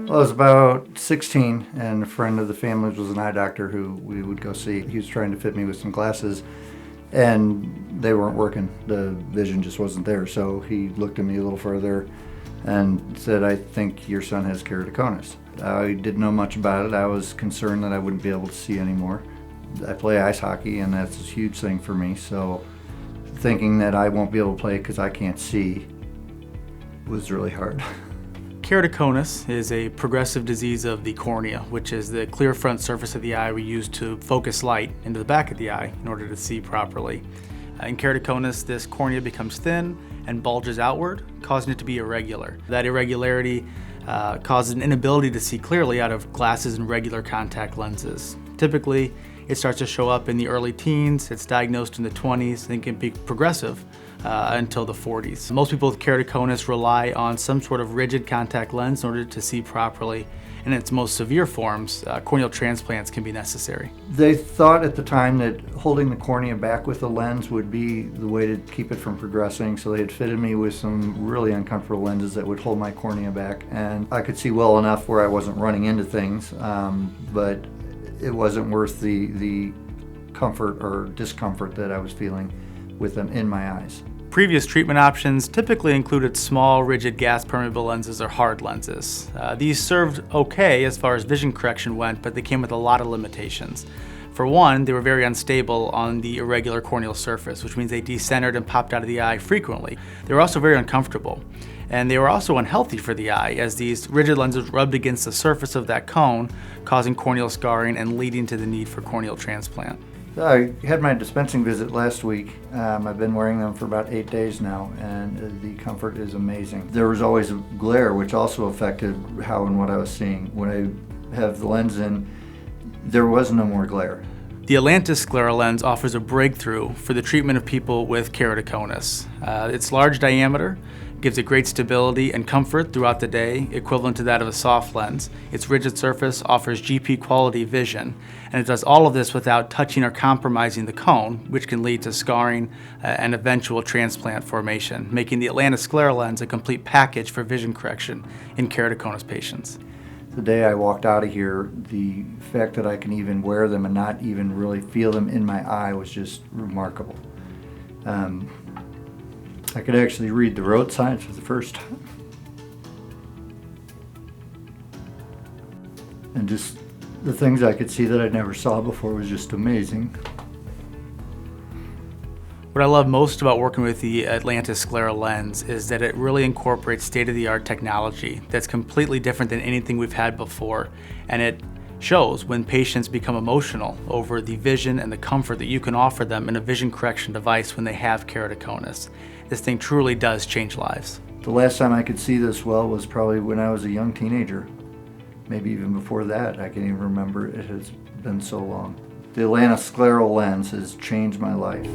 Well, I was about 16, and a friend of the family's was an eye doctor who we would go see. He was trying to fit me with some glasses, and they weren't working. The vision just wasn't there, so he looked at me a little further and said, "I think your son has keratoconus." I didn't know much about it. I was concerned that I wouldn't be able to see anymore. I play ice hockey, and that's a huge thing for me, so thinking that I won't be able to play because I can't see was really hard. Keratoconus is a progressive disease of the cornea, which is the clear front surface of the eye we use to focus light into the back of the eye in order to see properly. In keratoconus, this cornea becomes thin and bulges outward, causing it to be irregular. That irregularity causes an inability to see clearly out of glasses and regular contact lenses. Typically, it starts to show up in the early teens, it's diagnosed in the 20s, and can be progressive until the 40s. Most people with keratoconus rely on some sort of rigid contact lens in order to see properly. In its most severe forms, corneal transplants can be necessary. They thought at the time that holding the cornea back with a lens would be the way to keep it from progressing, so they had fitted me with some really uncomfortable lenses that would hold my cornea back, and I could see well enough where I wasn't running into things, but it wasn't worth the comfort or discomfort that I was feeling with them in my eyes. Previous treatment options typically included small, rigid gas-permeable lenses or hard lenses. These served okay as far as vision correction went, but they came with a lot of limitations. For one, they were very unstable on the irregular corneal surface, which means they decentered and popped out of the eye frequently. They were also very uncomfortable. And they were also unhealthy for the eye, as these rigid lenses rubbed against the surface of that cone, causing corneal scarring and leading to the need for corneal transplant. I had my dispensing visit last week. I've been wearing them for about 8 days now, and the comfort is amazing. There was always a glare, which also affected how and what I was seeing. When I have the lens in, there was no more glare. The Atlantis Scleral lens offers a breakthrough for the treatment of people with keratoconus. Its large diameter gives it great stability and comfort throughout the day, equivalent to that of a soft lens. Its rigid surface offers GP quality vision, and it does all of this without touching or compromising the cone, which can lead to scarring and eventual transplant formation, making the Atlantis Scleral lens a complete package for vision correction in keratoconus patients. The day I walked out of here, the fact that I can even wear them and not even really feel them in my eye was just remarkable. I could actually read the road signs for the first time. And just the things I could see that I never saw before was just amazing. What I love most about working with the Atlantis Scleral lens is that it really incorporates state-of-the-art technology that's completely different than anything we've had before, and it shows when patients become emotional over the vision and the comfort that you can offer them in a vision correction device when they have keratoconus. This thing truly does change lives. The last time I could see this well was probably when I was a young teenager. Maybe even before that. I can't even remember. It has been so long. The Atlantis Scleral lens has changed my life.